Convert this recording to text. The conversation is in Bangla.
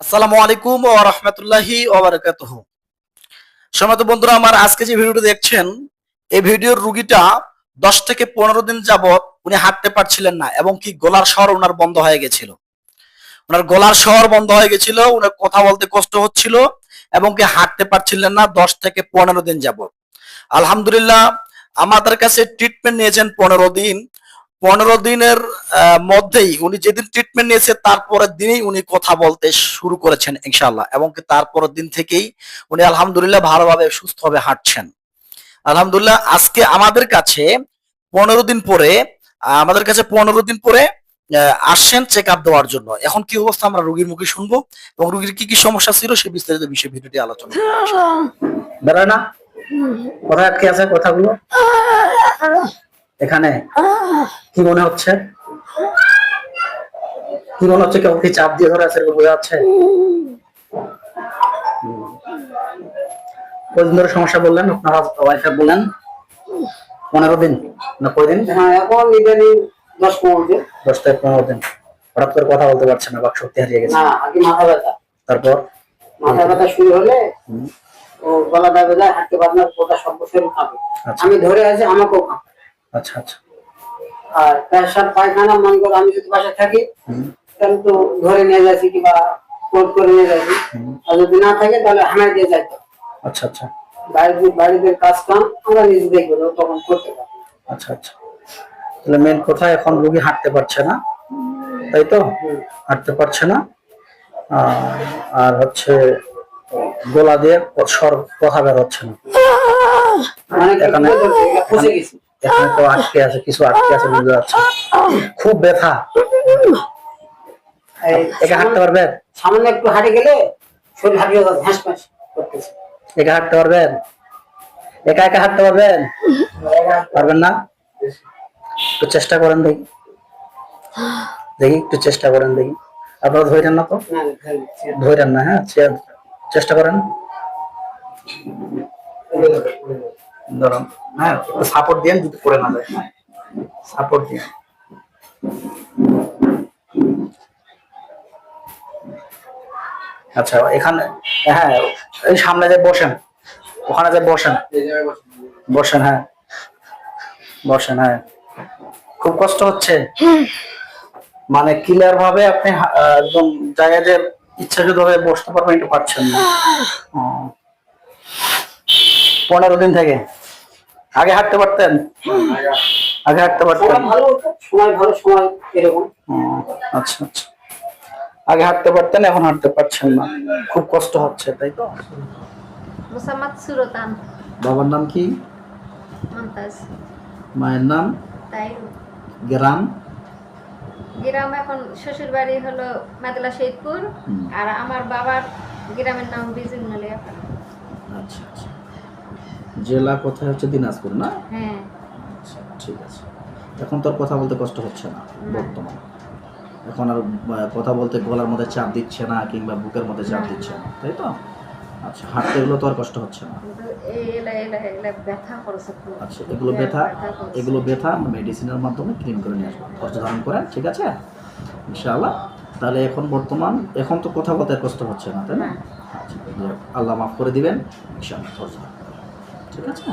আসসালামু আলাইকুম ওয়া রাহমাতুল্লাহি ওয়া বারাকাতুহু। সম্মানিত বন্ধুরা, আমার আজকে যে ভিডিওটি দেখছেন, এই ভিডিওর রুগীটা 10 থেকে 15 দিন যাবত উনি হাঁটতে পারছিলেন না এবং কি গলার স্বর উনার বন্ধ হয়ে গেছিল। উনার গলার স্বর বন্ধ হয়ে গেছিল, উনার কথা বলতে কষ্ট হচ্ছিল এবং কি হাঁটতে পারছিলেন না 10 থেকে 15 দিন যাবত। আলহামদুলিল্লাহ, আমাদের কাছে ট্রিটমেন্ট নিয়েছেন 15 দিন। 15 দিনের মধ্যেই উনি যেদিন ট্রিটমেন্ট নিয়েছে তারপরের দিনেই উনি কথা বলতে শুরু করেছেন ইনশাআল্লাহ, এবং কি তারপরের দিন থেকেই উনি আলহামদুলিল্লাহ ভালোভাবে সুস্থভাবে হাঁটছেন। আলহামদুলিল্লাহ, আজকে আমাদের কাছে 15 দিন পরে আসছেন চেক আপ দেওয়ার জন্য। এখন কি অবস্থা আমরা রোগীর মুখে শুনবো এবং রোগীর কি কি সমস্যা ছিল সে বিস্তারিত বিষয়ে ভিডিওটি আলোচনা বেরোয় না। কোথায় আটকে আছে কথাগুলো? এখানে কি মনে হচ্ছে? কি মনে হচ্ছে? কেউ কি চাপ দিয়ে ধরে আছে বোঝা যাচ্ছে? কদিন ধরে সমস্যা বললেন? আপনার ওয়াইফে বললেন 15 দিন না কয়দিন? হ্যাঁ, এখন ইদানিং 10-15 দিন। 10 থেকে 15 দিন হঠাৎ করে কথা বলতে পারছে না, বাক শক্তি হারিয়ে গেছে। না, আগে মাথা ব্যথা, তারপর মাথা ব্যথা শুরু হলে ও গলা দাবে যায়, হাঁটতে পারে না, গোটা সব শরীর কাঁপে। আমি ধরে আছি, আমাকেও কাঁপে। আচ্ছা আচ্ছা। আর পেশাব পায়খানা মনে করো আমি যদি বাসায় থাকি তাহলে তো ধরে নিয়ে যাচ্ছি কিংবা কোট করে নিয়ে যাচ্ছি, আর যদি না থাকে তাহলে হানায় দিয়ে যাইতো। আচ্ছা আচ্ছা। বাড়িতে কাজ কাম আমরা নিজেদের করে তখন করতে পারি। আচ্ছা আচ্ছা। তাহলে মেন কথা, এখন রোগী হাঁটতে পারছে না, তাই তো? হাঁটতে পারছে না, আর হচ্ছে গলা দিয়ে স্বর কথা বের হচ্ছে না। এখানে এখানে তো আটকে আছে, কিছু আটকে আছে বুঝতে পারছি। খুব ব্যথা। একা হাঁটতে পারবেন? সামান্য একটু হাঁটে গেলে শরীর হাঁটিয়ে যাচ্ছে, হাঁস ফাঁস করতেছে। একা হাঁটতে পারবেন? একা একা হাঁটতে পারবেন? পারবেন না? একটু চেষ্টা করেন দেখি, দেখি একটু চেষ্টা করেন দেখি। আপনারা ধরেন না তো? ধরেন না। হ্যাঁ, চেষ্টা করেন। ধরুন, হ্যাঁ, সাপোর্ট দিয়ে যদি করে না যায়, সাপোর্ট দিয়ে। আচ্ছা, এখানে হ্যাঁ, এই সামনে যে বসেন, ওখানে যে বসেন, বসেন। হ্যাঁ, বসেন। হ্যাঁ, খুব কষ্ট হচ্ছে, মানে ক্লিয়ার ভাবে আপনি একদম জায়গায় যে ইচ্ছাকৃত ভাবে বসতে পারবেন একটু পাচ্ছেন না। 15 দিন থেকে আগে হাঁটতে পারতেন? আগে হাঁটতে পারতেন? সময় ভালো, সময় এরকম। আচ্ছা আচ্ছা। আগে হাঁটতে পারতেন, এখন হাঁটতে পারছেন না, খুব কষ্ট হচ্ছে, তাই তো? মুসাম্মাদ সুরতান। বাবার নাম কি? মমতাজ। মায়ের নাম? তাইরু। গ্রাম? গ্রাম এখন শ্বশুর বাড়ি হলো মাদলা শহীদপুর, আর আমার বাবার গ্রামের নাম বিজুনালিয়া। আচ্ছা আচ্ছা। জেলা কোথায় হচ্ছে? দিনাজপুর না? হ্যাঁ। আচ্ছা, ঠিক আছে। এখন তো আর কথা বলতে কষ্ট হচ্ছে না বর্তমান? এখন আর কথা বলতে গলার মধ্যে চাপ দিচ্ছে না কিংবা বুকের মধ্যে চাপ দিচ্ছে না, তাই তো? আচ্ছা, হাঁটতে গেলে তো আর কষ্ট হচ্ছে না। আচ্ছা, এগুলো ব্যথা মেডিসিনের মাধ্যমে ক্লিন করে নিয়ে আসবো, ধৈর্য ধারণ করেন, ঠিক আছে ইনশাআল্লাহ। তাহলে এখন বর্তমান এখন তো কথা বলতে কষ্ট হচ্ছে না, তাই না? আচ্ছা, আল্লাহ মাফ করে দিবেন ইনশাআল্লাহ, ধৈর্য ধারণ করেন, ঠিক আছে।